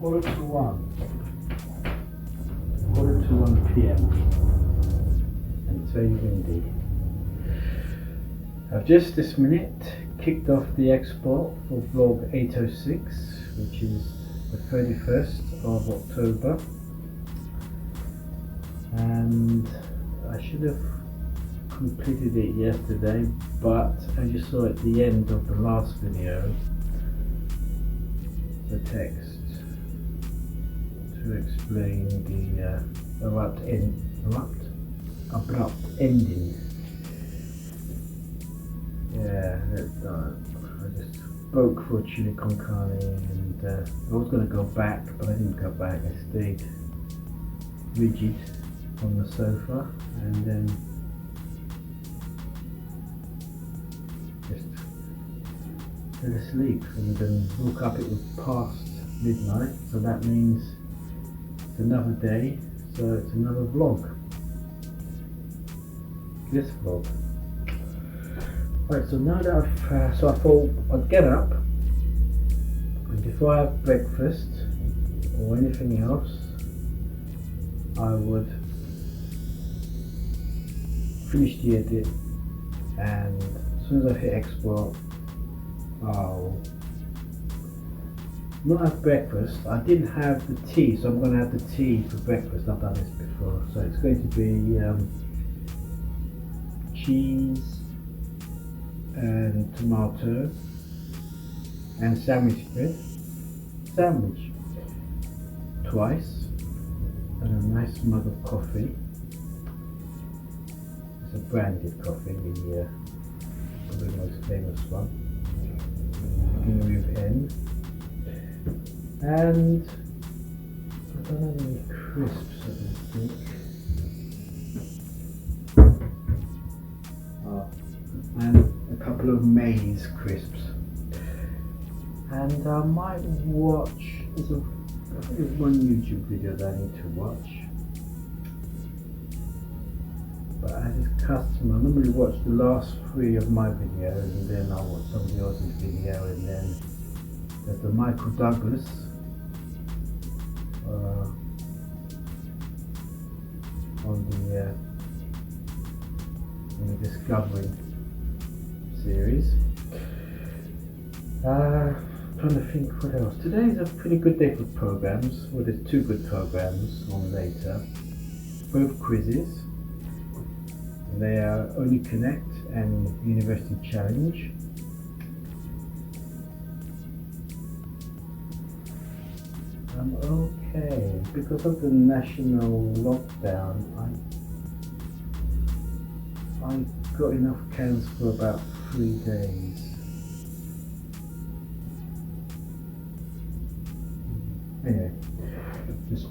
quarter to 1 p.m. and it's very windy. I've just this minute kicked off the export for vlog 806, which is the 31st of October, and I should have completed it yesterday, but as you saw at the end of the last video, the text to explain the abrupt ending. Yeah, I just spoke for chili con carne, and I was going to go back, but I didn't go back. I stayed rigid on the sofa and then just fell asleep, and then woke up. It was past midnight, so that means it's another day, so it's another vlog. This vlog. Right, so now that I've so I thought I'd get up, and before I have breakfast or anything else, I would finish the edit, and as soon as I hit export, I'll not have breakfast. I didn't have the tea, so I'm going to have the tea for breakfast. I've done this before, so it's going to be cheese and tomato and sandwich bread, sandwich twice, and a nice mug of coffee. It's a branded coffee, the probably the most famous one, beginning with N. And I don't have any crisps, I don't think. And a couple of maize crisps. And I might watch, there's one YouTube video that I need to watch. But as is custom, I normally watch the last 3 of my videos, and then I'll watch somebody else's video, and then there's the Michael Douglas on the Discovery series. Trying to think what else. Today is a pretty good day for programs. Well, there's 2 good programs on later. Both quizzes. They are Only Connect and University Challenge. I'm okay because of the national lockdown. I got enough cans for about 3 days. Anyway, just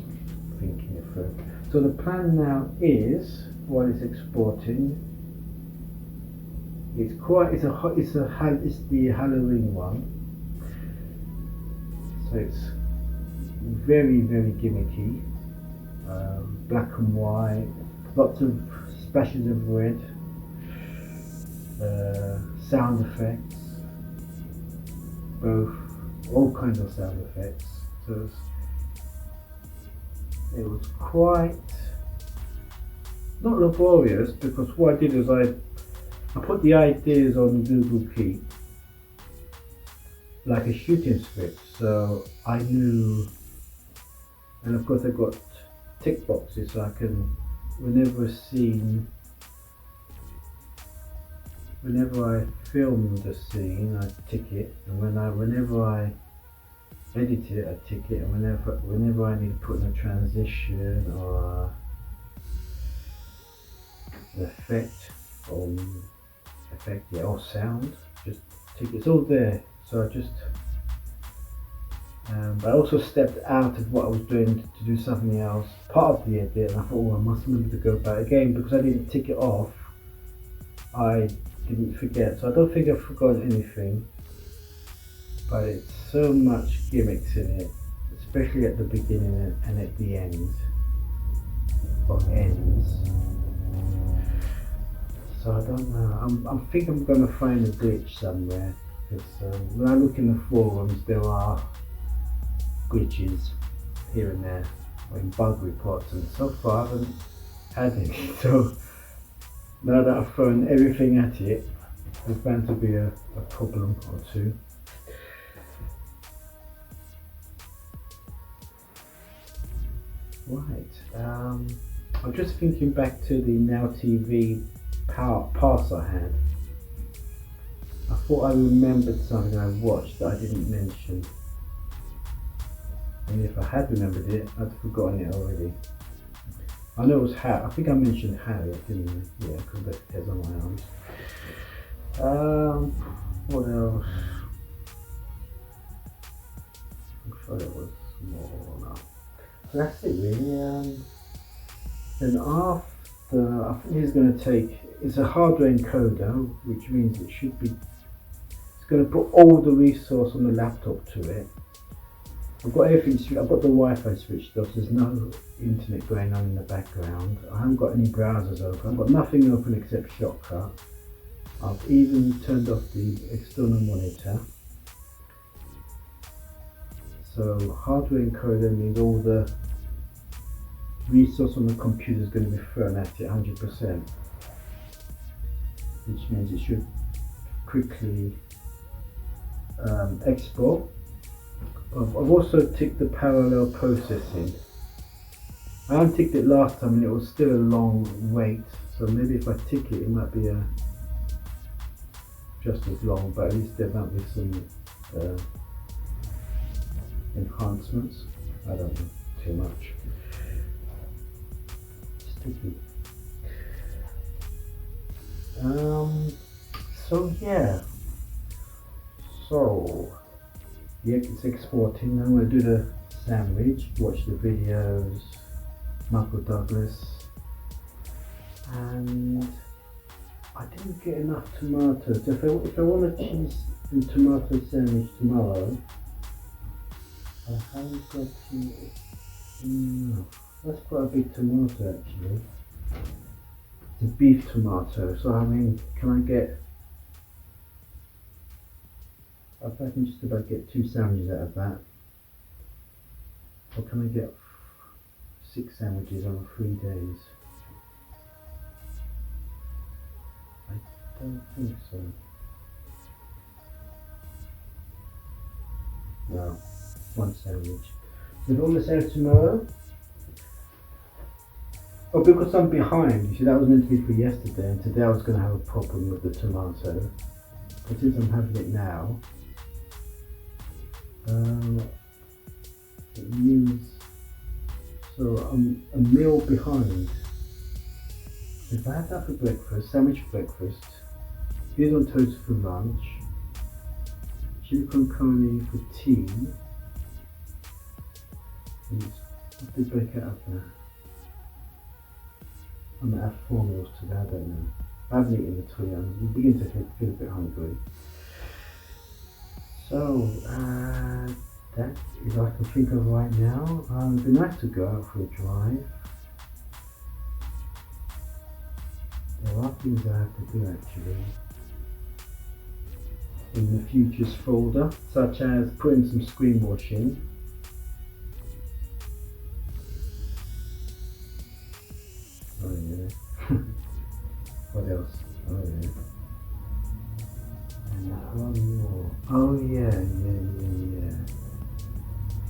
thinking it through. So the plan now is, while it's exporting, it's the Halloween one. So it's very, very gimmicky, black and white, lots of splashes of red, sound effects, all kinds of sound effects. So it was quite not laborious, because what I did is I put the ideas on Google Keep like a shooting script, so I knew, and of course I got tick boxes, so I can, whenever I film the scene, I tick it, and whenever I edit it, I tick it, and whenever I need to put in a transition or an effect or sound, just tick it. It's all there. So I just but I also stepped out of what I was doing to do something else, part of the edit, and I thought, oh, I must remember to go back again, because I didn't tick it off. I didn't forget, so I don't think I've forgotten anything, but it's so much gimmicks in it, especially at the beginning and at the end, or ends. So I don't know, I think I'm going to find a glitch somewhere, because when I look in the forums, there are glitches here and there, or in bug reports, and so far I haven't had any. So now that I've thrown everything at it, there's bound to be a problem or two. Right, I'm just thinking back to the Now TV pass I had. I thought I remembered something I watched that I didn't mention. And if I had remembered it, I'd forgotten it already. I know it was I think I mentioned Harriet, didn't I? Yeah, because that has on my arms. What else? I'm sure it was more now. So that's it really. Then after, I think he's going to take, it's a hardware encoder, which means it should be, it's going to put all the resource on the laptop to it. I've got everything, I've got the Wi-Fi switched off, there's no internet going on in the background. I haven't got any browsers open, I've got nothing open except Shotcut. I've even turned off the external monitor. So hardware encoder means all the resource on the computer is going to be thrown at it 100%, which means it should quickly export. I've also ticked the parallel processing. I unticked it last time and it was still a long wait, so maybe if I tick it, it might be just as long, but at least there might be some enhancements. I don't know too much. Sticky. So yeah. So yeah, it's exporting. I'm going to do the sandwich, watch the videos, Michael Douglas, and I didn't get enough tomatoes. If I want a cheese and tomato sandwich tomorrow, I haven't got to. No, that's quite a big tomato actually. It's a beef tomato, so I mean, can I get? I can just about get 2 sandwiches out of that. Or can I get 6 sandwiches over 3 days? I don't think so. No, 1 sandwich. So if I want to sandwich tomorrow, oh, because I'm behind, you see that was meant to be for yesterday, and today I was going to have a problem with the tomato. But since I'm having it now, it means, so I'm a meal behind. If I had that for breakfast, sandwich for breakfast, beers on toast for lunch, chili con carne for tea, and what did they break out of there? I might have 4 meals today, I don't know. I haven't eaten at all, I'm beginning to feel a bit hungry. So, that is all I can think of right now. It'd be nice to go out for a drive. There are things I have to do actually in the futures folder, such as putting some screen washing. Oh yeah. What else? Oh yeah. And one more. Oh yeah.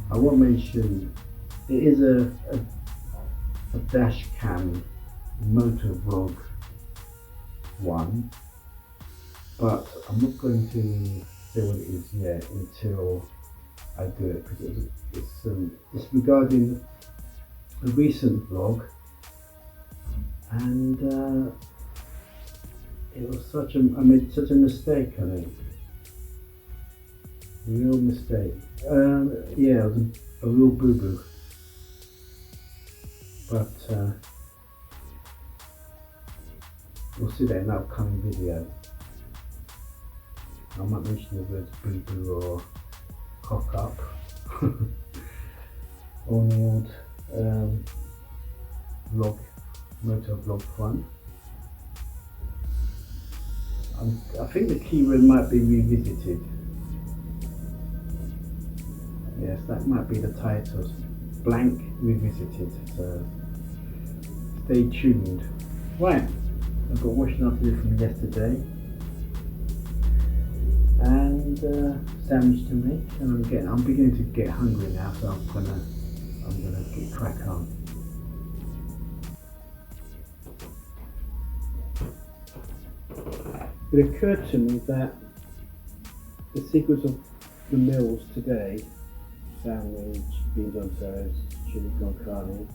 I won't mention, it is a dash cam motor vlog one, but I'm not going to say what it is yet until I do it, because it's regarding a recent vlog, and it was I made such a mistake on it. Real mistake. Yeah, it was a real boo-boo. But we'll see that in an upcoming video. I might mention the words boo-boo or cock up on the old vlog, motor vlog front. I think the keyword might be revisited. Yeah, Yes, that might be the title. Blank Revisited. So stay tuned. Right, I've got washing up to do from yesterday and sandwich to make, and I'm beginning to get hungry now, so I'm gonna get crack on. It occurred to me that the sequence of the meals today, sandwich, beans on toast, chili con carne,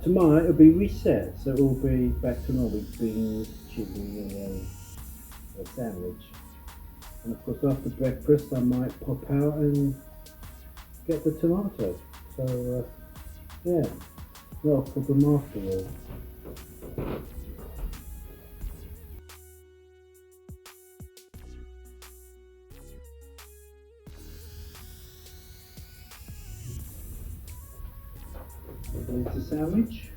tomorrow it'll be reset, so it will be back to normal, beans, chili and then a sandwich. And of course after breakfast I might pop out and get the tomato. So yeah, not a problem after all. There's the sandwich,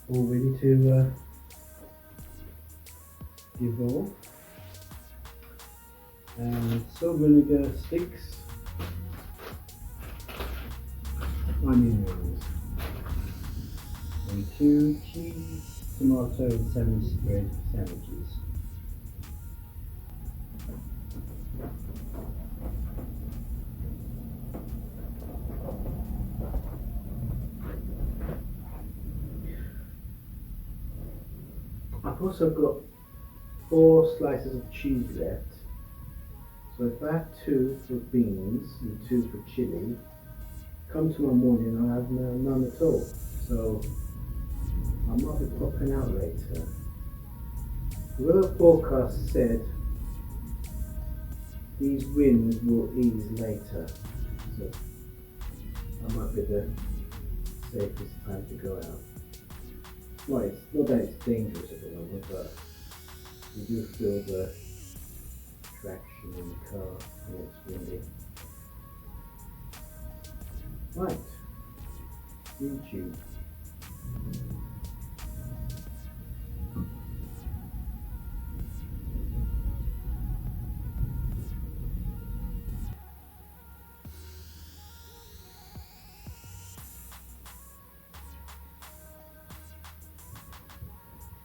all ready to evolve. And salt vinegar sticks, onion rings, and 2 cheese, tomato and salmon spread sandwiches. I've also got 4 slices of cheese left, so if I have 2 for beans and 2 for chili, come tomorrow morning I'll have none at all, so I might be popping out later. The weather forecast said these winds will ease later, so that might be the safest time to go out. Well, it's not that it's dangerous at the moment, but you do feel the traction in the car when it's windy. Right, YouTube.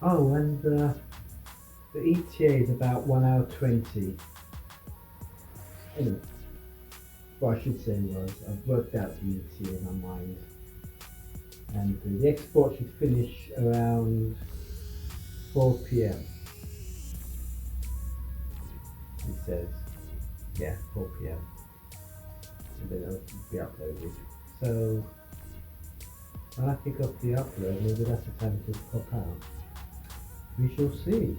Oh, and the ETA is about 1 hour 20. Anyway, what I should say was I've worked out the ETA in my mind, and the export should finish around 4 p.m. It says, yeah, 4 p.m. and then it'll be uploaded. So when I pick up the upload, maybe that's the time to pop out. We shall see.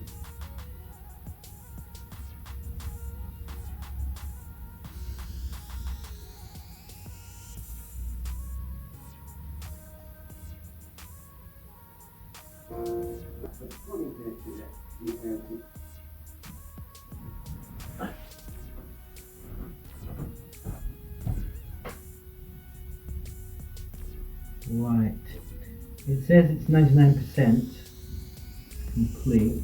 Right, it says it's 99% complete,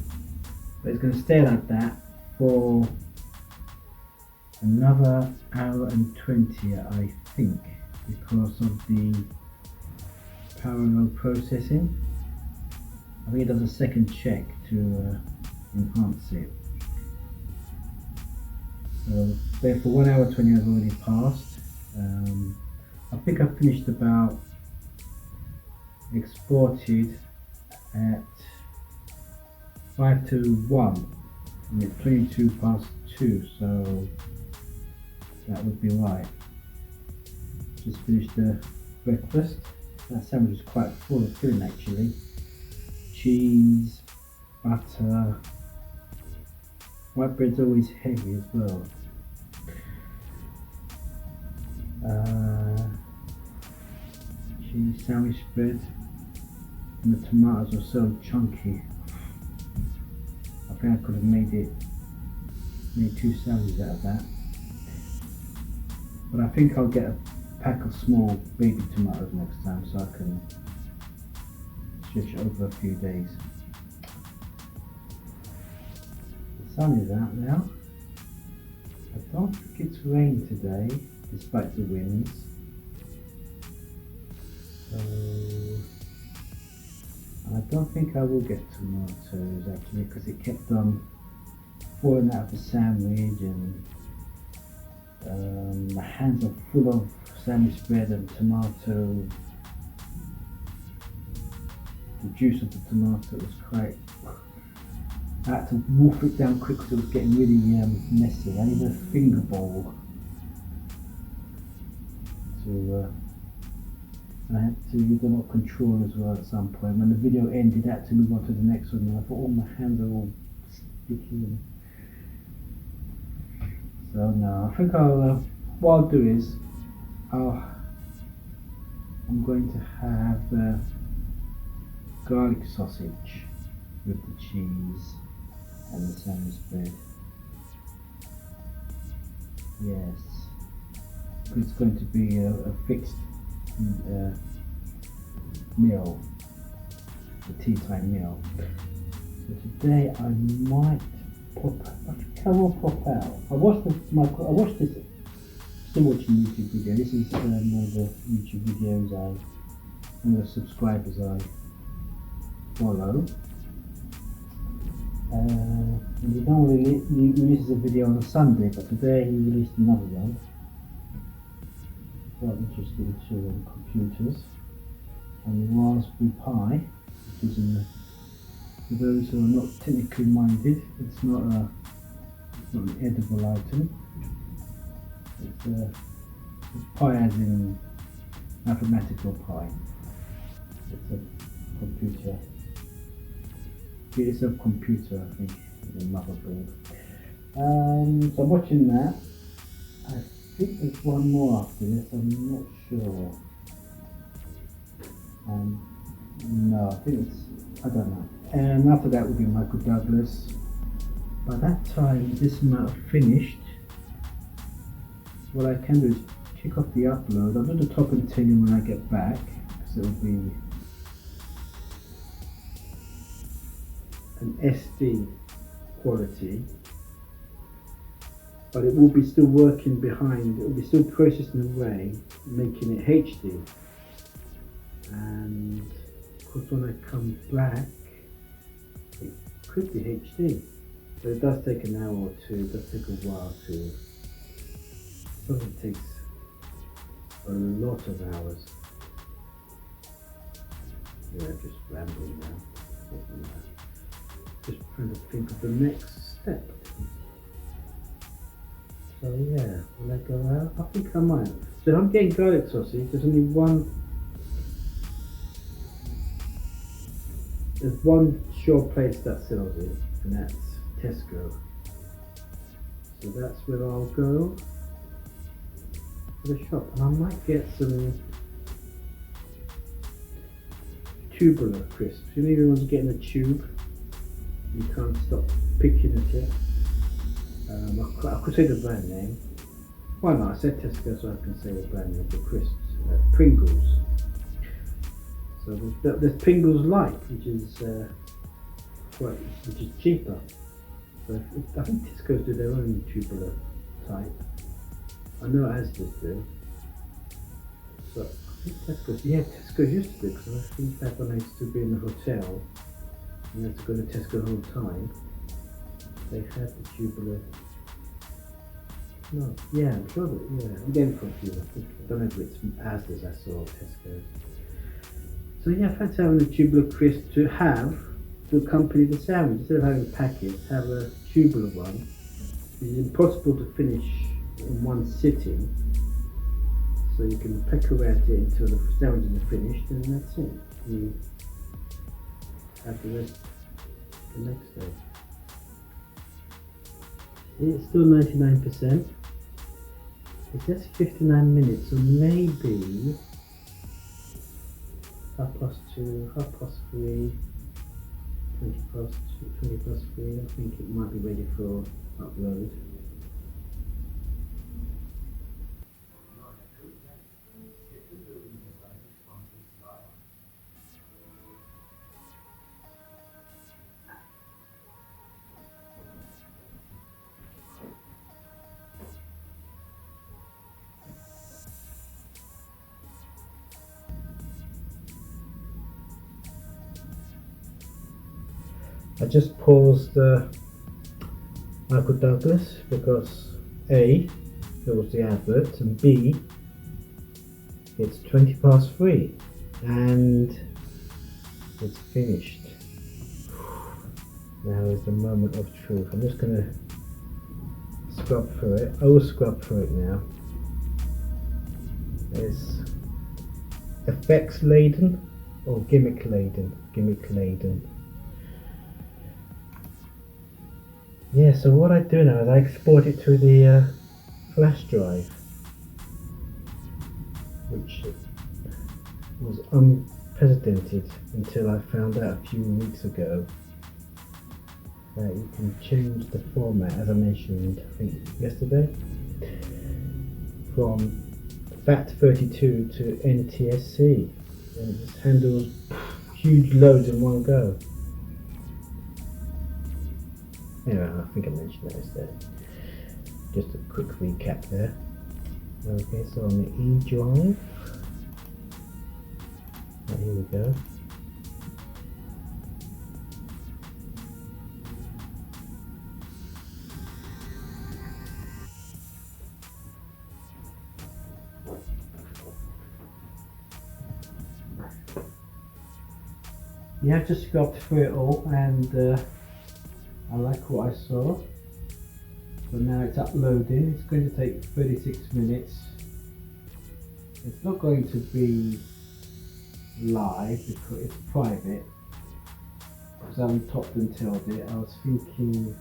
but it's going to stay like that for another hour and 20, I think, because of the parallel processing. I think it does a second check to enhance it. So therefore 1 hour 20 has already passed. I think I finished about exported at 5 to 1 and it's 22 past 2, so that would be right. Just finished the breakfast. That sandwich is quite full of filling actually. Cheese, butter, white bread's always heavy as well. Cheese sandwich spread, and the tomatoes are so chunky. I think I could have made 2 sandwiches out of that. But I think I'll get a pack of small baby tomatoes next time so I can stretch it over a few days. The sun is out now I don't think it's rained today, despite the winds. So I don't think I will get tomatoes actually, because it kept on falling out of the sandwich, and my hands are full of sandwich bread and tomato. The juice of the tomato was quite. I had to wolf it down quick because it was getting really messy. I need a finger bowl to. I had to use the remote control as well at some point. When the video ended, I had to move on to the next one, and I thought, oh, my hands are all sticky. So no, I think what I'll do is, I'm going to have garlic sausage with the cheese and the sandwich bread. Yes, it's going to be a fixed meal, a tea time meal. So today I might pop. I think I will pop out. I watched this. Still watching YouTube video. This is one of the YouTube videos one of the subscribers I follow. And he normally releases a video on a Sunday, but today he released another one. Quite interesting too on computers. And Raspberry Pi, which is for those who are not technically minded, it's not an edible item. It's pi as in mathematical pi. It's a computer. It is a computer, I think, the motherboard. So I'm watching that. I think there's one more after this, I'm not sure. No, I think I don't know. And after that will be Michael Douglas. By that time, this might have finished. What I can do is kick off the upload. I'll do the top and tail when I get back, because it'll be an SD quality, but it will be still working behind. It will be still processing away, making it HD. And of course, when I come back, it could be HD. But it does take an hour or two. It does take a while to. It takes a lot of hours. Yeah, just rambling now. Just trying to think of the next step. So yeah, will I go out? I think I might. So if I'm getting garlic sausage, there's only one. There's one sure place that sells it, and that's Tesco. So that's where I'll go. The shop, and I might get some tubular crisps. You know, everyone's getting a tube. You can't stop picking at it. I could say the brand name. Why not? I said Tesco, so I can say the brand name of the crisps. Pringles. So there's Pringles Light, which is cheaper. So I think Tesco's do their own tubular type. I know Asda's do, but I think Tesco used to do, because I think back when I used to be in the hotel, and I had to go to Tesco the whole time, they had the tubular. No, yeah, I'm sure that, yeah, I'm getting confused. I don't know if it's Asda's I saw Tesco. So yeah, I fancy having a tubular crisp to have to accompany the sandwich. Instead of having a packet, have a tubular one. It's impossible to finish in one sitting, so you can peck around it until the sandwiches are finished, and that's it. You have the rest the next day. It's still 99%. It says 59 minutes, so maybe 2:30, 3:30, 3:20. I think it might be ready for upload. I just paused Michael Douglas because A, there was the advert, and B, it's 3 and it's finished. Now is the moment of truth. I'm just going to scrub through it. I will scrub through it now. It's effects laden or gimmick laden. Gimmick laden. Yeah, so what I do now is I export it to the flash drive, which was unprecedented until I found out a few weeks ago that you can change the format, as I mentioned I think yesterday, from FAT32 to NTSC, and it just handles huge loads in one go. Anyway, I think I mentioned that instead. Just a quick recap there. Okay, so on the E drive, right, here we go. You have to scrub through it all, and I like what I saw. So now it's uploading. It's going to take 36 minutes. It's not going to be live because it's private, because I haven't topped and tailed it. I was thinking,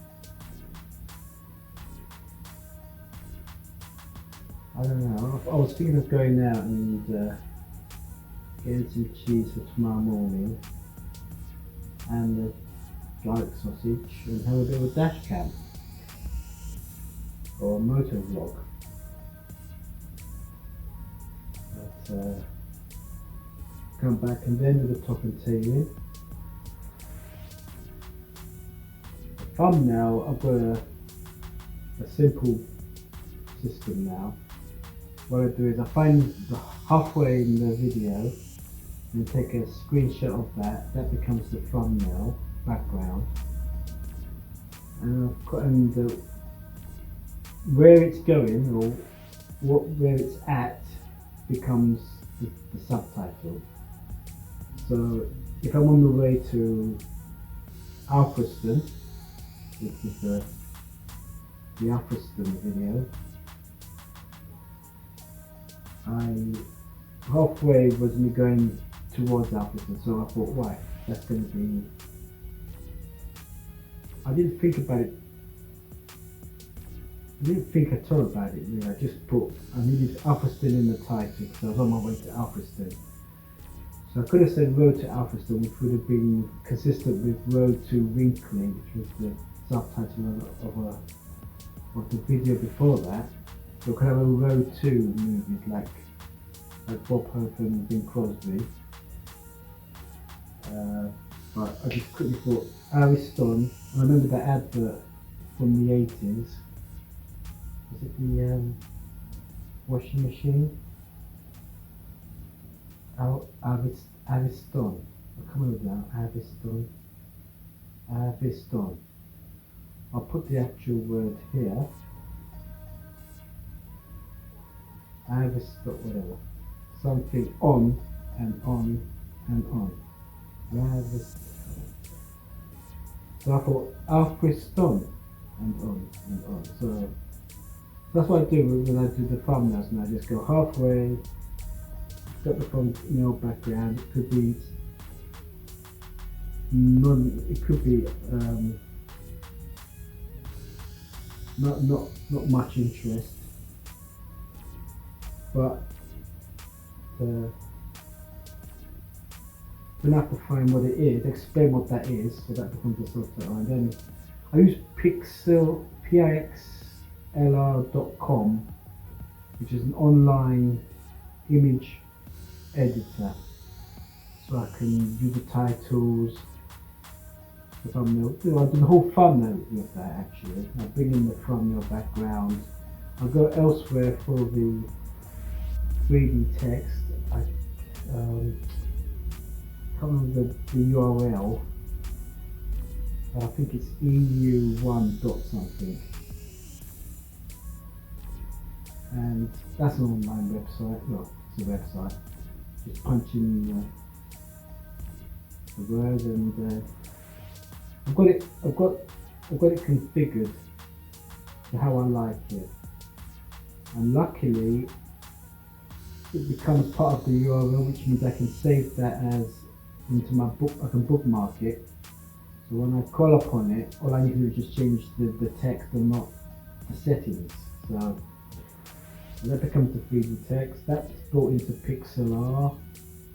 I don't know, I was thinking of going out and getting some cheese for tomorrow morning and the garlic sausage and have a bit of a dash cam or a motor vlog. But come back and then do the top and tailing. The thumbnail, I've got a simple system now. What I do is I find the halfway in the video and take a screenshot of that. That becomes the thumbnail background, and where it's going or where it's at becomes the subtitle. So if I'm on the way to Alfriston, which is the Alfriston video, halfway was me going towards Alfriston, so I thought, right, that's going to be. I didn't think about it. I didn't think at all about it really. I just put, I needed Alfriston in the title because I was on my way to Alfriston. So I could have said road to Alfriston, which would have been consistent with road to Winkley, which was the subtitle of the video before that. So I could have a road to movies like Bob Hope and Bing Crosby. But I just quickly thought, Ariston, I remember that advert from the 80s. Was it the washing machine? Ariston. I can't remember now. Ariston. I'll put the actual word here. Ariston, whatever. Something on and on and on. So I thought Alfriston and on and on. So that's what I do when I do the thumbnails, and I just go halfway, got the thumbnail background. It could be not much interest, but then I have to find what it is, explain what that is, so that becomes the subtitle. And then I use pixlr.com, which is an online image editor, so I can do the titles, the thumbnail. I do the whole thumbnail with that actually. I bring in the thumbnail background. I'll go elsewhere for the 3D text. I can't remember the URL. I think it's EU1 dot something. And that's an online website. Well, it's a website. Just punch in the word, and I've got it configured to how I like it. And luckily, it becomes part of the URL, which means I can save that as into my book. I can bookmark it. So when I call upon it, all I need to do is just change the text and not the settings. So that becomes the 3D text. That's brought into Pixlr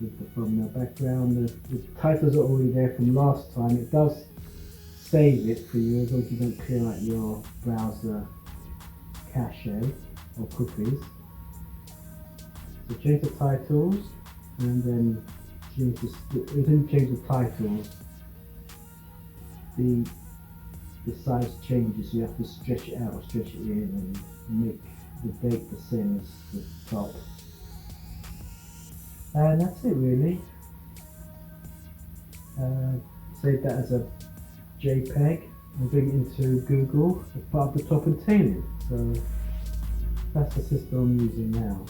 with the thumbnail background. The titles are already there from last time. It does save it for you as long as you don't clear out your browser cache or cookies. So change the titles, and then change the titles. The size changes, so you have to stretch it out or stretch it in and make the date the same as the top. And that's it really. Save that as a JPEG and bring it into Google as part of the top and tailing. So that's the system I'm using now.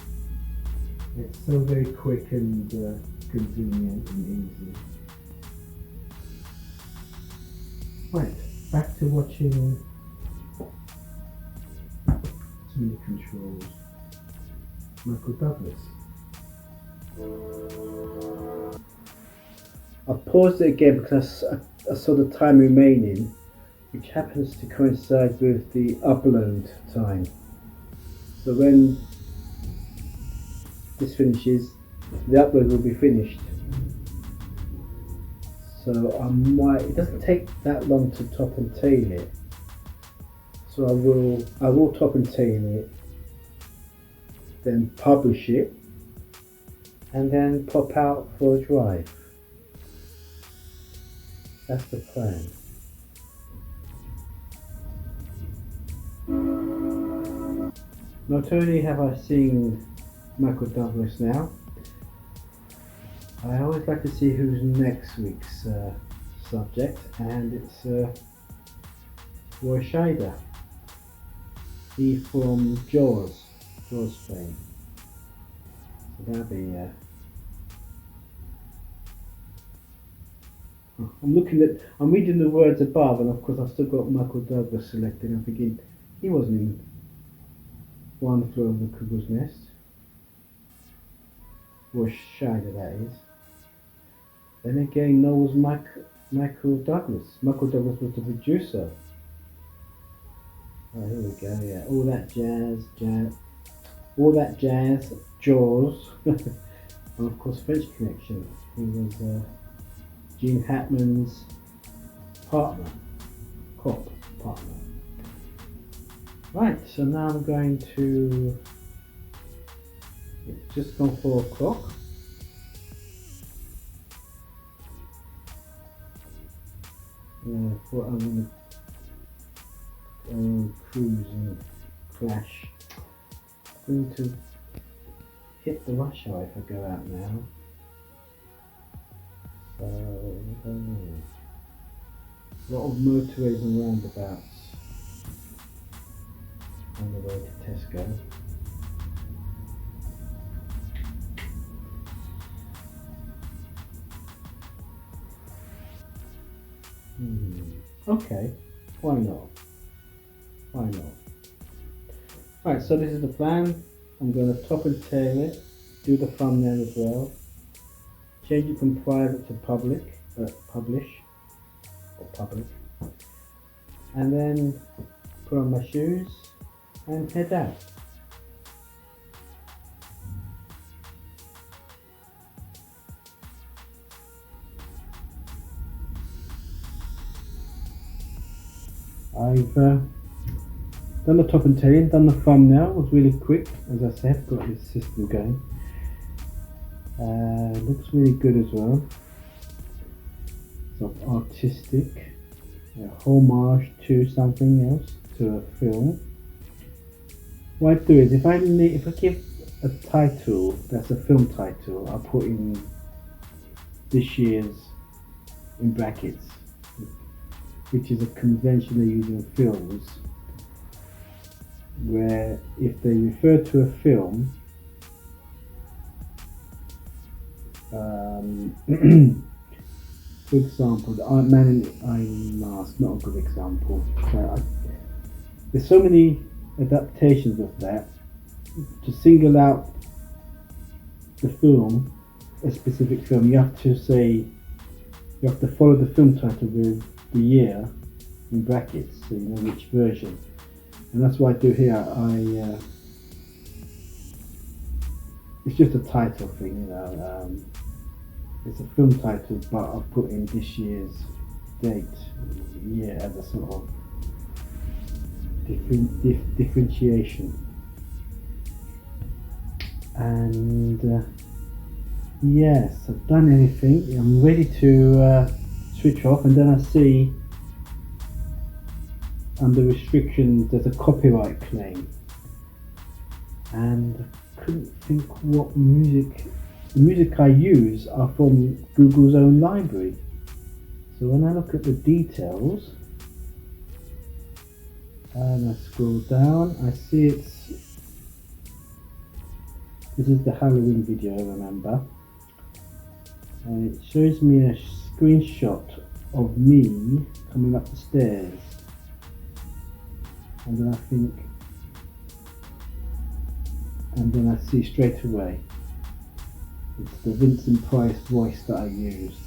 It's so very quick and convenient and easy. Right, back to watching too many controls. Michael Douglas. I paused it again because I saw the time remaining, which happens to coincide with the upload time. So when this finishes, the upload will be finished. So it doesn't take that long to top and tail it. So I will top and tail it, then publish it, and then pop out for a drive. That's the plan. Not only have I seen Michael Douglas now, I always like to see who's next week's subject, and it's Roy Scheider. He from Jaws fame. So that'll be I'm reading the words above, and of course I've still got Michael Douglas selected. I'm thinking he wasn't in One Flew Over the Cuckoo's Nest. Roy Scheider, that is. Then again, no, was Michael Douglas. Michael Douglas was the producer. Oh, here we go, yeah. All that jazz, Jaws, and of course French Connection. He was Gene Hackman's cop partner. Right, so now I'm going to, it's just gone 4 o'clock. I'm going to cruise and crash. I'm going to hit the rush hour if I go out now. So, a lot of motorways and roundabouts on the way to Tesco. Okay, why not? Right, so this is the plan. I'm going to top and tail it, do the thumbnail as well, change it from private to publish, and then put on my shoes and head out. I've done the top and tail, done the thumbnail. It was really quick, as I said. Got this system going. Looks really good as well. Sort of artistic, homage to something else, to a film. What I do is, if I give a title that's a film title, I'll put in this year's in brackets which is a convention they use in films, where if they refer to a film, for example, the Ant Man in the Iron Mask, not a good example. There's so many adaptations of that. To single out the film, a specific film, you have to follow the film title with the year in brackets, so you know which version. And that's what I do here. It's just a title thing, you know. It's a film title, but I've put in this year's date, year, as a sort of differentiation. And yes, I've done everything. I'm ready to switch off, and then I see under restrictions there's a copyright claim, and I couldn't think what the music I use are from Google's own library. So when I look at the details and I scroll down, I see this is the Halloween video, remember, and it shows me a screenshot of me coming up the stairs, and then I see straight away it's the Vincent Price voice that I used,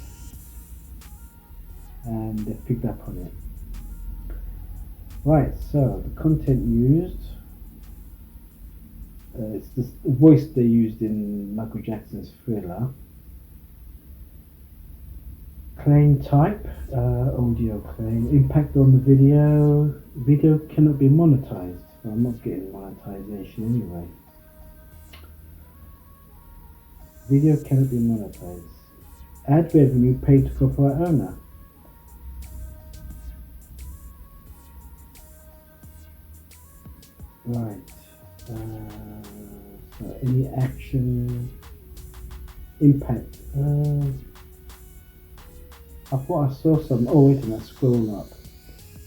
and they picked up on it. Right, so the content used, it's the voice they used in Michael Jackson's Thriller. Claim type, audio claim. Impact on the video. Video cannot be monetized, so I'm not getting monetization anyway. Video cannot be monetized. Ad revenue paid to copyright owner. Right. So any action impact. I thought I saw some. Oh wait a minute, scroll up.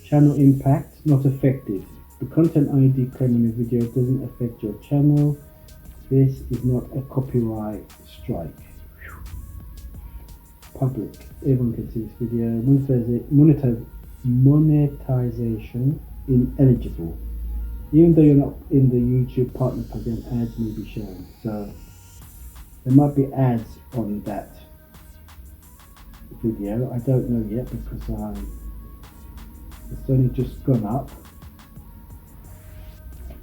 Channel impact not affected. The content ID claim on your video doesn't affect your channel. This is not a copyright strike. Public. Everyone can see this video. Monetization ineligible. Even though you're not in the YouTube partner program, ads may be shown. So there might be ads on that video. I don't know yet because it's only just gone up.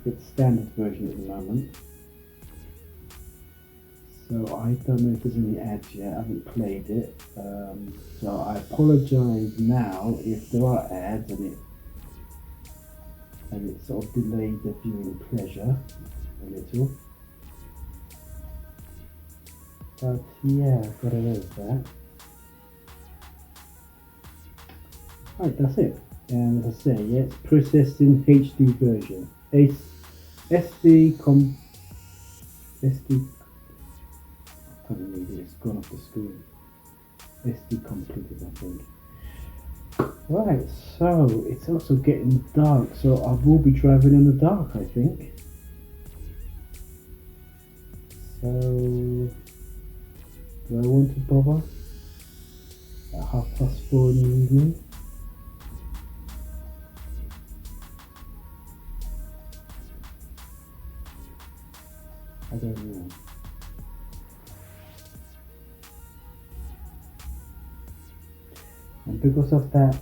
It's standard version at the moment. So I don't know if there's any ads yet. I haven't played it. So I apologize now if there are ads and it sort of delayed the viewing pleasure a little. But yeah, I've got it over that. Right, that's it. And as I say, yeah, it's processed in HD version. SD, I can't read it, it's gone off the screen. SD completed, I think. Right, so it's also getting dark, so I will be driving in the dark, I think. So, do I want to bother at 4:30 in the evening? I don't know. And because of that,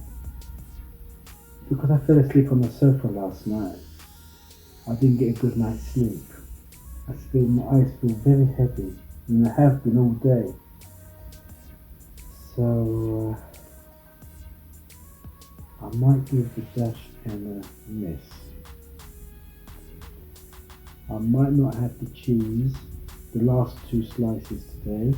because I fell asleep on the sofa last night, I didn't get a good night's sleep. My eyes feel very heavy, and they have been all day. So I might give the dash cam a miss. I might not have the cheese, the last 2 slices today.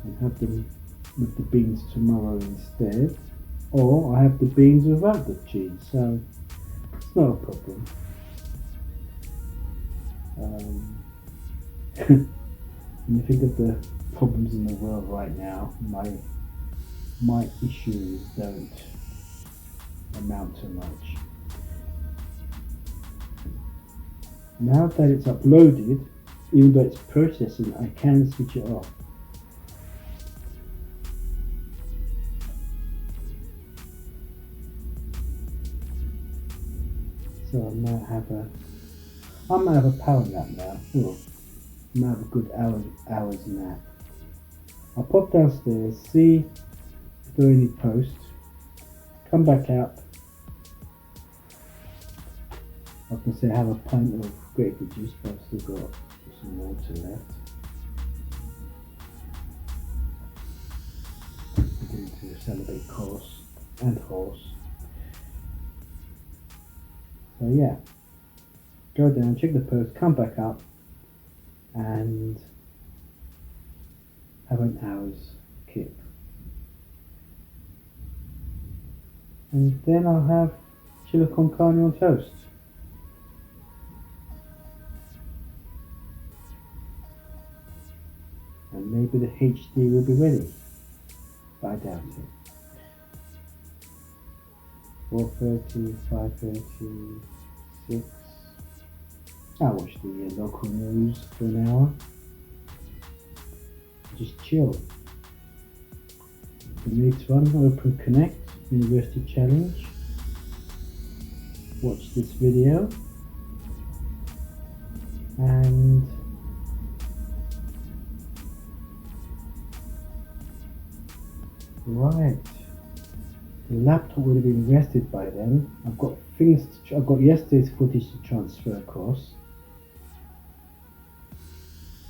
And have them with the beans tomorrow instead, or I have the beans without the cheese, so it's not a problem. When you think of the problems in the world right now, my issues don't amount to much. Now that it's uploaded, even though it's processing, I can switch it off. So I might have a power nap now. Oh, I might have a good hour's nap. I'll pop downstairs, see if there are any posts, come back out. I can say I have a pint of grapefruit juice, but I've still got some water left. I'm going to celebrate course and horse. So yeah, go down, check the post, come back up, and have an hour's kip. And then I'll have chili con carne on toast. And maybe the HD will be ready, but I doubt it. 4:30, 5:30, 6. I'll watch the local news for an hour. Just chill. And later on, open Connect University Challenge. Watch this video. And right. The laptop would have been rested by then. I've got yesterday's footage to transfer across.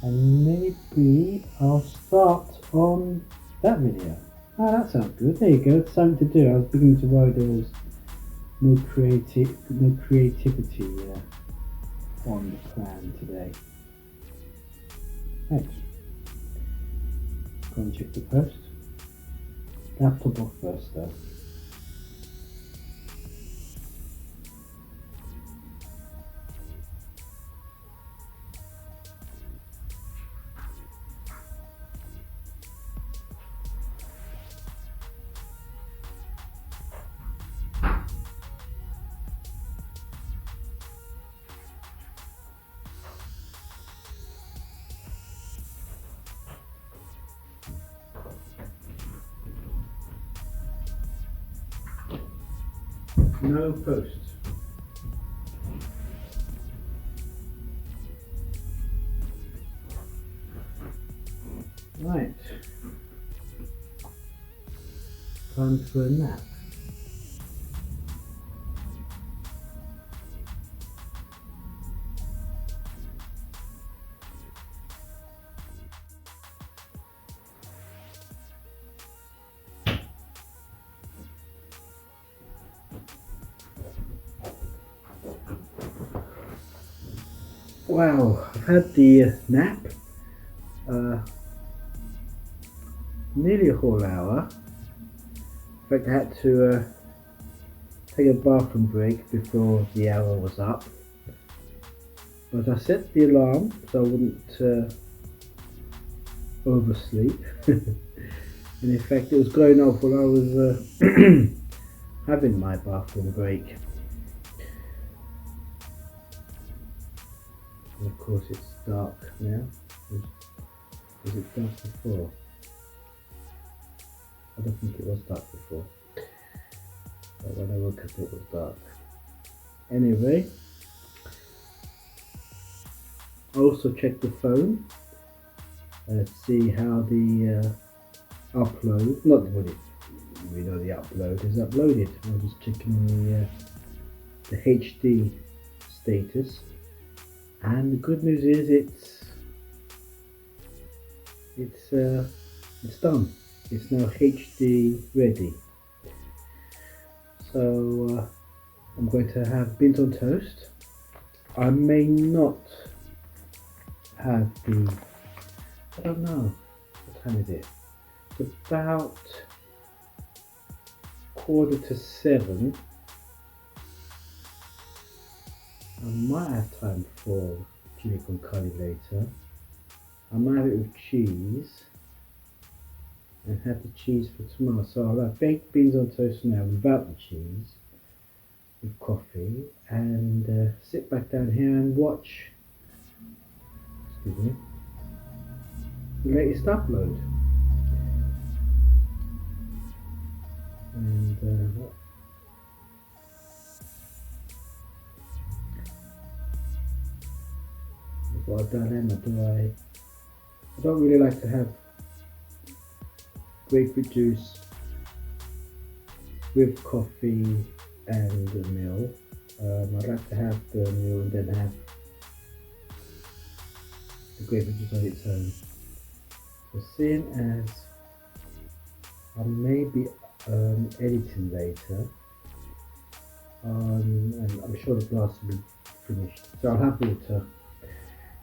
And maybe I'll start on that video. Oh, that sounds good. There you go. It's something to do. I was beginning to worry there was no creativity on the plan today. Thanks. Go and check the post. Laptop off first though. No post. Right. Time for a nap. Wow, I've had the nap, nearly a whole hour. In fact, I had to take a bathroom break before the hour was up. But I set the alarm so I wouldn't oversleep. And in fact, it was going off while I was having my bathroom break. And of course it's dark now. Was it dark before? I don't think it was dark before. But when I woke up it was dark. Anyway, I also checked the phone to see how the upload, not what we know the upload is uploaded. I was just checking the HD status. And the good news is it's done. It's now HD ready. So I'm going to have beans on toast. I may not have I don't know, what time is it? It's about 6:45. I might have time for chili con carne later. I might have it with cheese. and have the cheese for tomorrow. So I'll have baked beans on toast now without the cheese, with coffee, and sit back down here and watch, excuse me, the latest upload. And what a dilemma. I don't really like to have grapefruit juice with coffee and the meal. I'd like to have the meal and then have the grapefruit juice on its own. So seeing as I may be editing later, and I'm sure the glass will be finished, so I'll have water.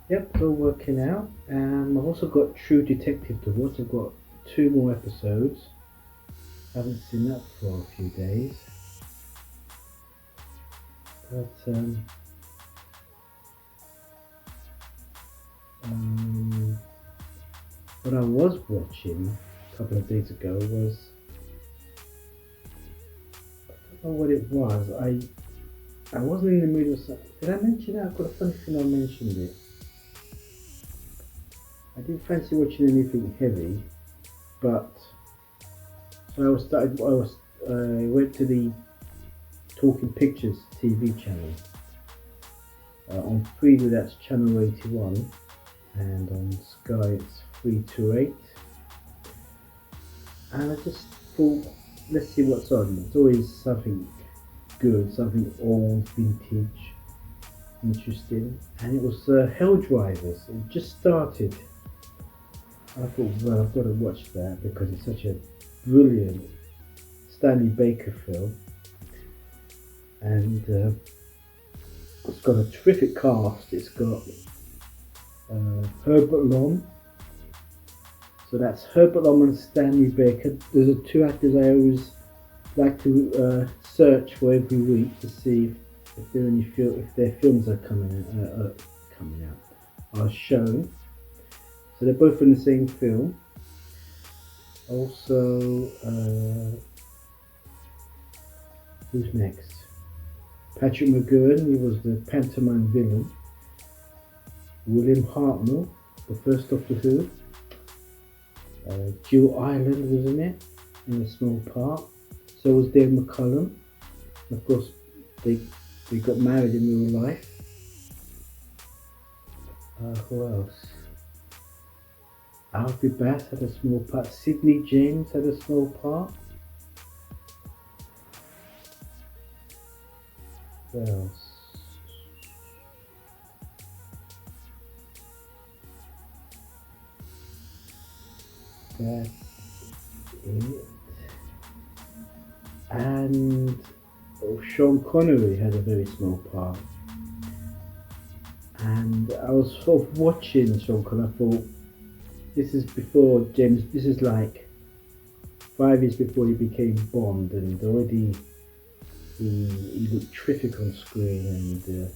Yep, it's all working out. I've also got True Detective to watch. I've got 2 more episodes. I haven't seen that for a few days. But what I was watching a couple of days ago was, I don't know what it was. I wasn't in the mood of something. Did I mention it? I've got a funny feeling I mentioned it. I didn't fancy watching anything heavy, but so I went to the Talking Pictures TV channel. On Freeview that's channel 81, and on Sky it's 328. And I just thought, let's see what's on. It's always something good, something old, vintage, interesting. And it was Hell Drivers. It just started. I thought, well, I've got to watch that because it's such a brilliant Stanley Baker film, and it's got a terrific cast. It's got Herbert Lom, so that's Herbert Lom and Stanley Baker. Those are 2 actors I always like to search for every week to see if there are any if their films are coming out, are shown. So they're both in the same film. Also, who's next? Patrick McGowan, he was the pantomime villain. William Hartnell, the first Doctor Who. Jill Ireland was in it, in a small part. So was Dave McCullum. Of course, they got married in real life. Who else? Alfie Bass had a small part. Sidney James had a small part. Who else? That's it. And Sean Connery had a very small part. And I was sort of watching Sean Connery. I thought, this is before James. This is like 5 years before he became Bond, and already he looked terrific on screen, and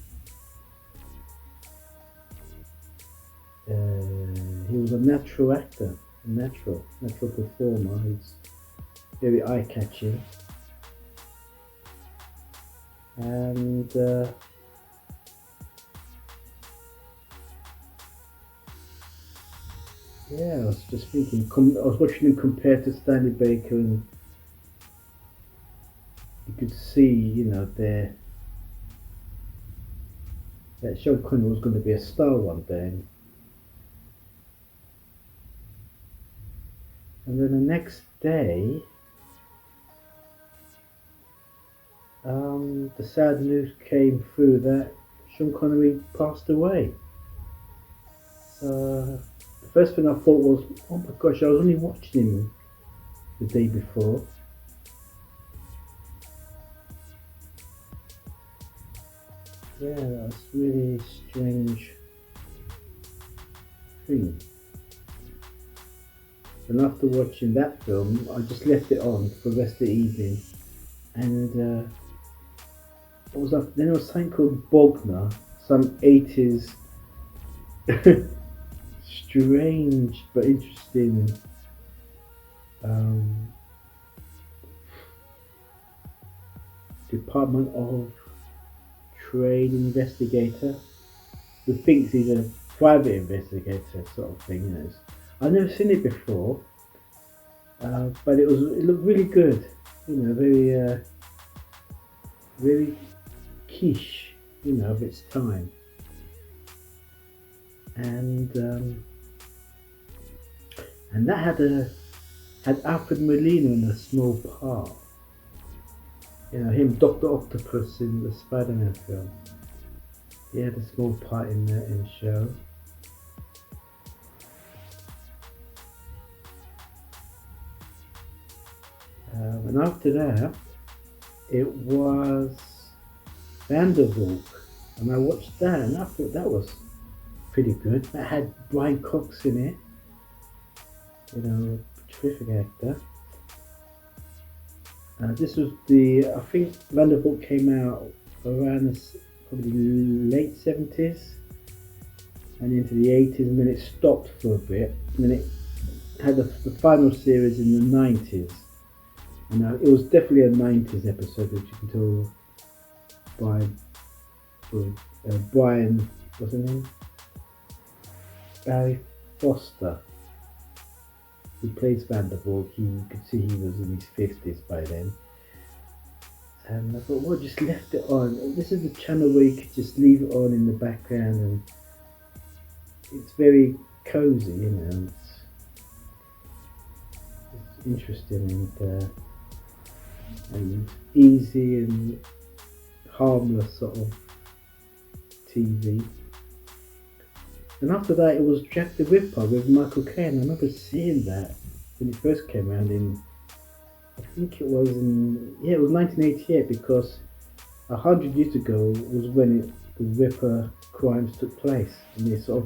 he was a natural actor, a natural performer. He's very eye-catching, and yeah, I was just thinking, I was watching him compared to Stanley Baker, and you could see, you know, that Sean Connery was going to be a star one day. And then the next day, the sad news came through that Sean Connery passed away. So the first thing I thought was, oh my gosh, I was only watching him the day before. Yeah, that was really strange thing. And after watching that film, I just left it on for the rest of the evening. And what was that? Then there was something called Bogner, some 80s strange but interesting um, Department of Trade investigator who thinks he's a private investigator sort of thing. I've never seen it before, but it looked really good. Very very quiche, of its time, and that had Alfred Molina in a small part. Him, Dr. Octopus in the Spider-Man film. He had a small part in the show. And after that, it was Vandervalk, and I watched that, and I thought that was pretty good. That had Brian Cox in it, terrific actor. This was I think Vandervalk came out around probably late 70s and into the 80s, and then it stopped for a bit, and then it had the final series in the 90s. And it was definitely a 90s episode, which you can tell by Brian, what's his name? Barry Foster, who plays Vandervalk. You could see he was in his 50s by then. And I thought, well, just left it on. This is the channel where you could just leave it on in the background, and it's very cozy, It's interesting and easy and harmless sort of TV. And after that, it was Jack the Ripper with Michael Caine. I remember seeing that when it first came around I think it was 1988, because 100 years ago was when the Ripper crimes took place, and they sort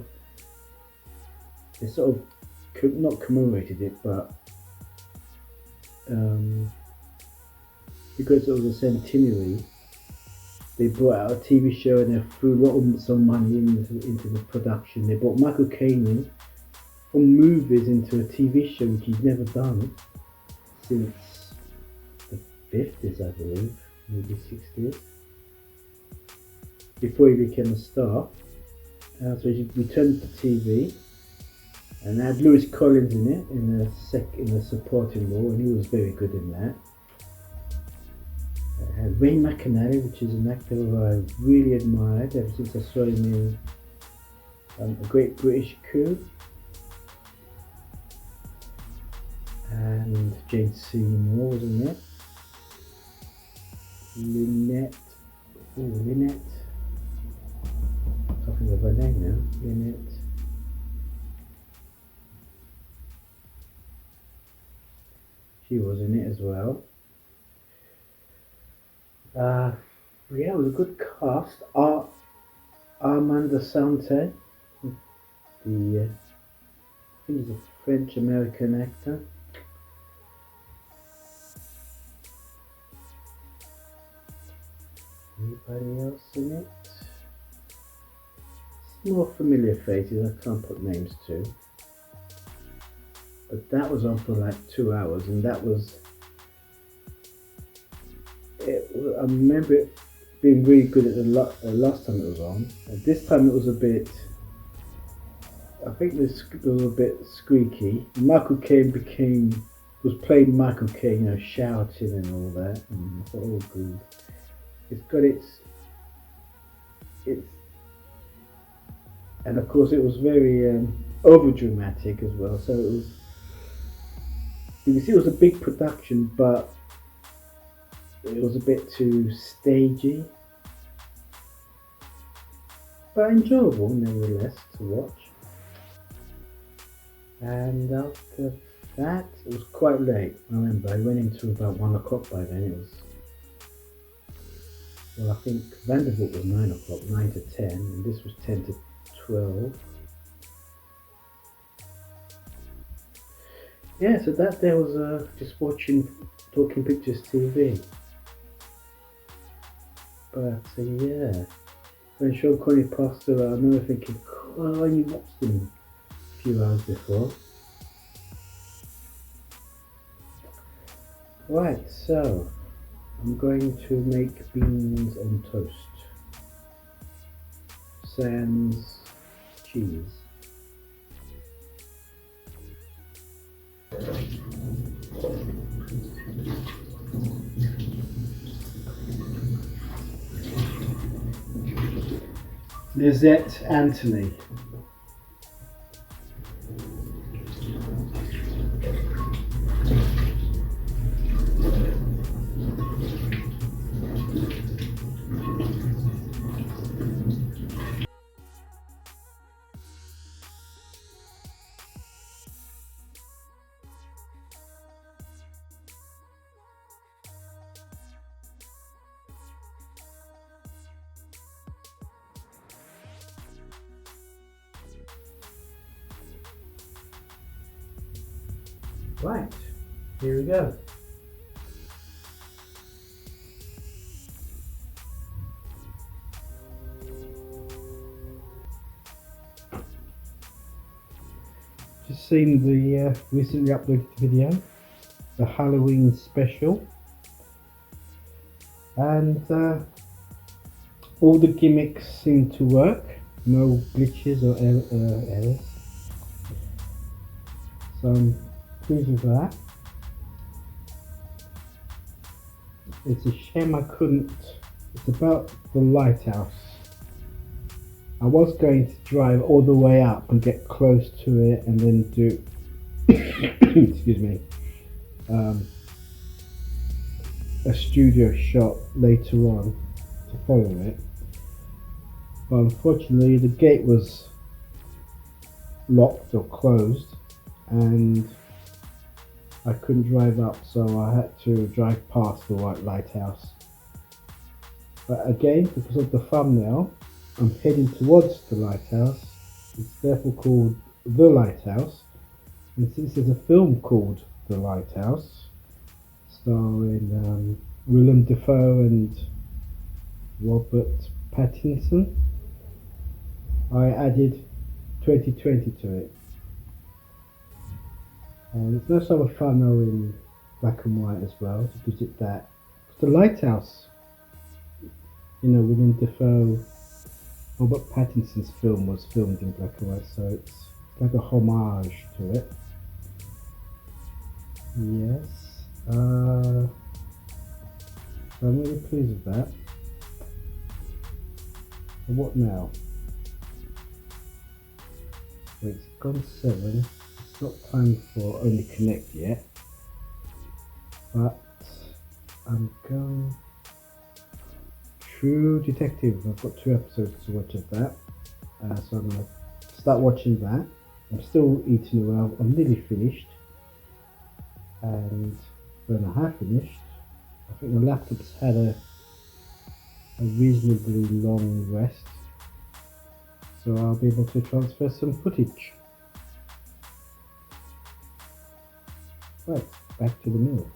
of not commemorated it, but because it was a centenary, they brought out a TV show and they threw lots of money into the production. They brought Michael Caine in from movies into a TV show, which he's never done since the 50s, I believe, maybe 60s, before he became a star. So he returned to TV, and had Lewis Collins in it in the supporting role, and he was very good in that. Ray McAnally, which is an actor who I really admired ever since I saw him in A Great British Coup, and Jane Seymour was in it. Lynette, I can't think of her name now. Lynette. She was in it as well. It was a good cast. Armand Assante, I think he's a French-American actor. Anybody else in it? Some more familiar faces I can't put names to. But that was on for like 2 hours, and that was I remember it being really good at the last time it was on. And this time it was a bit, I think it was a bit squeaky. Michael Caine was playing Michael Caine, shouting and all that, and I thought, oh good. It's got its, and of course it was very over dramatic as well. So it was, you can see it was a big production, but it was a bit too stagey, but enjoyable nevertheless to watch. And after that, it was quite late. I remember I went into about 1 o'clock by then. It was, well, I think Vandervalk was 9 o'clock, 9 to 10, and this was 10 to 12. Yeah, so that day was just watching Talking Pictures TV. But yeah, when Sean Connery passed away, I remember thinking, oh, I only watched him a few hours before. Right, so I'm going to make beans on toast. Sans cheese. Lizette Anthony. Right, here we go. Just seen the recently uploaded video, the Halloween special, and all the gimmicks seem to work, no glitches or errors, so I'm pleased with that. It's a shame I couldn't. It's about the lighthouse. I was going to drive all the way up and get close to it and then do excuse me, a studio shot later on to follow it, but unfortunately the gate was locked or closed and I couldn't drive up, so I had to drive past the white lighthouse. But again, because of the thumbnail, I'm heading towards the lighthouse. It's therefore called The Lighthouse, and since there's a film called The Lighthouse starring Willem Dafoe and Robert Pattinson, I added 2020 to it. And it's nice to have a thumbnail in black and white as well to visit that. The Lighthouse, you know, Willem Dafoe, Robert Pattinson's film was filmed in black and white, so it's like a homage to it. Yes, so I'm really pleased with that. So what now? Well, it's gone 7. It's not time for Only Connect yet, but I'm going True Detective. I've got 2 episodes to watch of that, so I'm going to start watching that. I'm still eating away. I'm nearly finished, and when I have finished, I think the laptop's had a reasonably long rest, so I'll be able to transfer some footage. Right, back to the meal.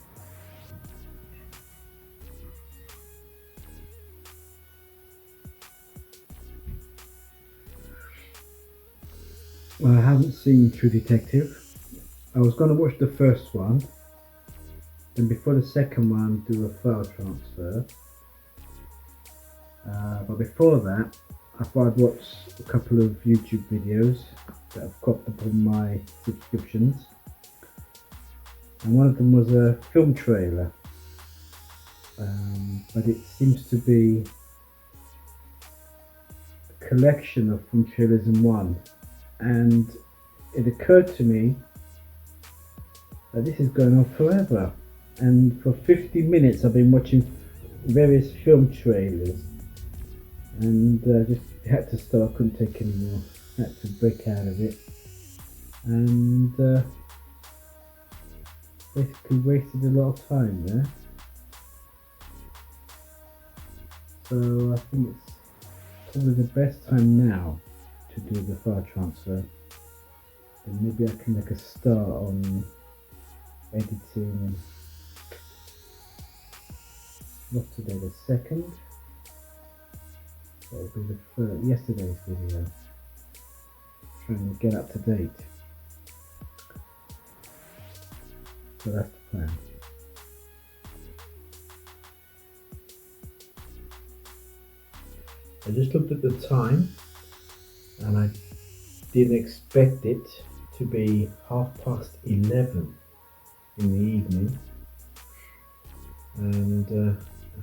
Well, I haven't seen True Detective. I was going to watch the first one, then before the second one do a file transfer. But before that, I thought I'd watch a couple of YouTube videos that I've cropped up on my subscriptions. And one of them was a film trailer, but it seems to be a collection of film trailers in one. And it occurred to me that this is going on forever, and for 50 minutes I've been watching various film trailers, and just had to stop. I couldn't take anymore. I had to break out of it, and basically wasted a lot of time there. So I think it's probably the best time now to do the file transfer, and maybe I can make a start on editing. What's today, the 2nd? That will be the 3rd, yesterday's video. Trying to get up to date. So that's the plan. I just looked at the time and I didn't expect it to be 11:30 in the evening, and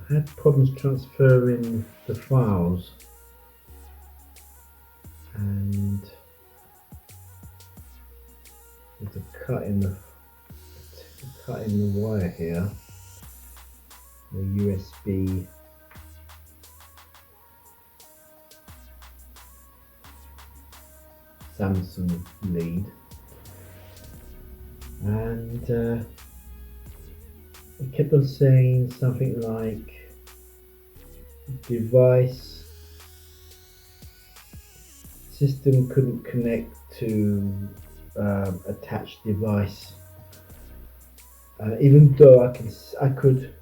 I had problems transferring the files, and there's a cut in the wire here, the USB Samsung lead, and it kept on saying something like device system couldn't connect to attached device, even though I could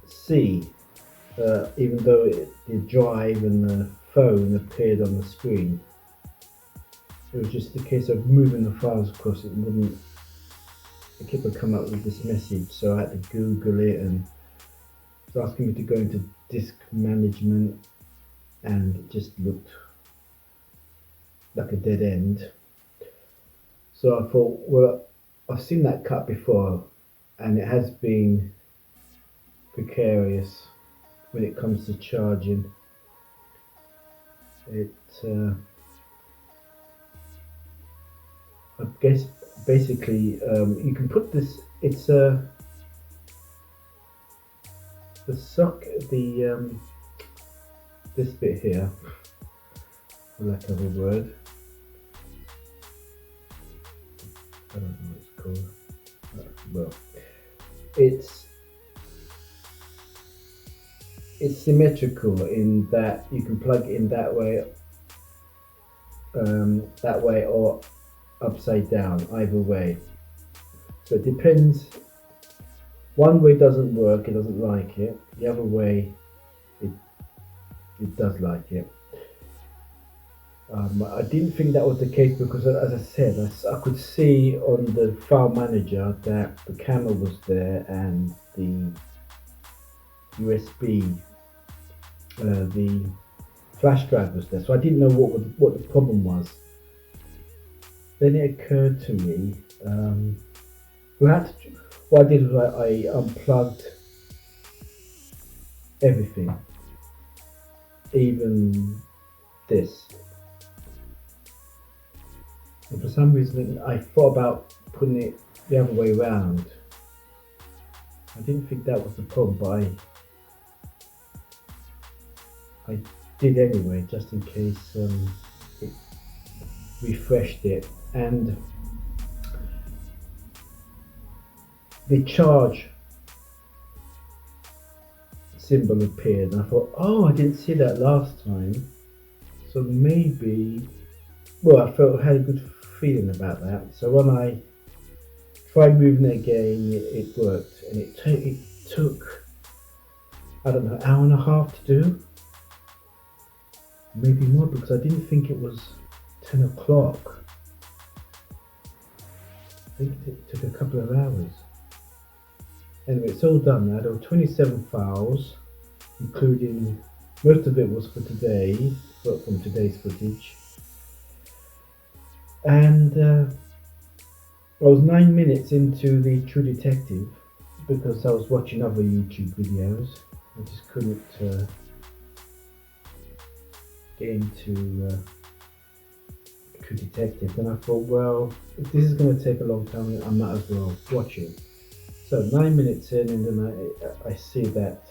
see, even though the drive and the phone appeared on the screen. It was just a case of moving the files across. It kept on coming up with this message, so I had to Google it, and it was asking me to go into disk management, and it just looked like a dead end. So I thought, well, I've seen that cut before, and it has been precarious when it comes to charging. I guess basically you can put this. It's the socket, this bit here, for lack of a word. I don't know what it's called. Well, it's symmetrical in that you can plug it in that way or upside down, either way. So it depends. One way doesn't work, it doesn't like it. The other way, it does like it. I didn't think that was the case because, as I said, I could see on the file manager that the camera was there and the USB, the flash drive was there. So I didn't know what the problem was. Then it occurred to me, what I did was I unplugged everything, even this. And for some reason I thought about putting it the other way around. I didn't think that was the problem, but I did anyway, just in case. It refreshed it, and the charge symbol appeared, and I thought, oh, I didn't see that last time, so maybe, well, I had a good feeling about that. So when I tried moving it again, it worked, and it took, I don't know, an hour and a half to do, maybe more, because I didn't think it was 10 o'clock. I think it took a couple of hours. Anyway, it's all done now. There were 27 files, including, most of it was for today, from today's footage. And I was 9 minutes into the True Detective because I was watching other YouTube videos. I just couldn't get into True Detective. And I thought, well, if this is going to take a long time, I might as well watch it. So 9 minutes in, and then I see that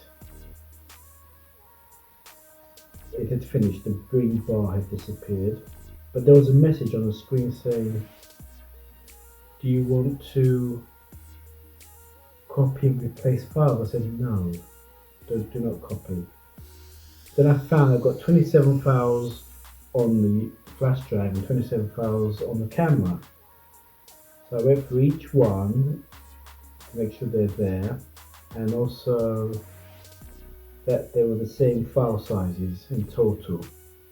it had finished. The green bar had disappeared, but there was a message on the screen saying, do you want to copy and replace files? I said no, do not copy. Then I found I've got 27 files on the flash drive and 27 files on the camera. So I went through each one to make sure they're there, and also that they were the same file sizes in total,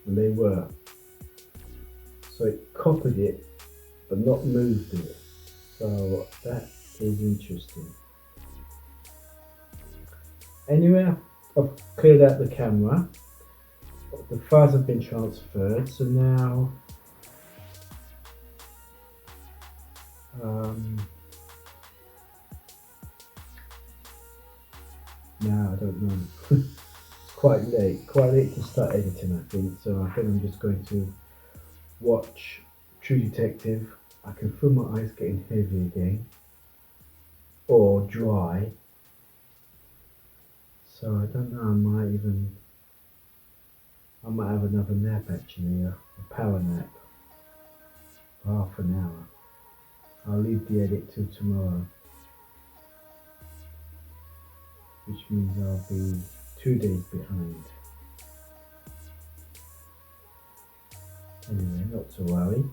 and they were. So it copied it but not moved it. So that is interesting. Anyway, I've cleared out the camera. the files have been transferred, so now now I don't know. It's quite late to start editing, I think. So I think I'm just going to watch True Detective. I can feel my eyes getting heavy again, or dry. So I don't know. I might have another nap actually, a power nap, for half an hour. I'll leave the edit till tomorrow, which means I'll be 2 days behind. Anyway, not to worry.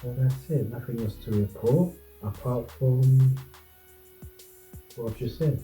So that's it, nothing else to report apart from what I've just said.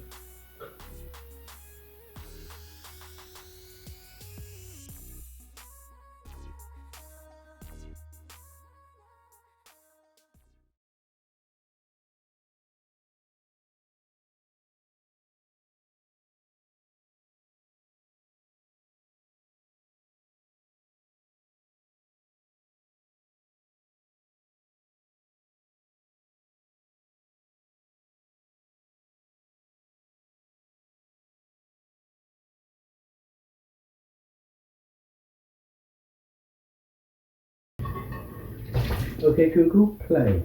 Okay, Google, play.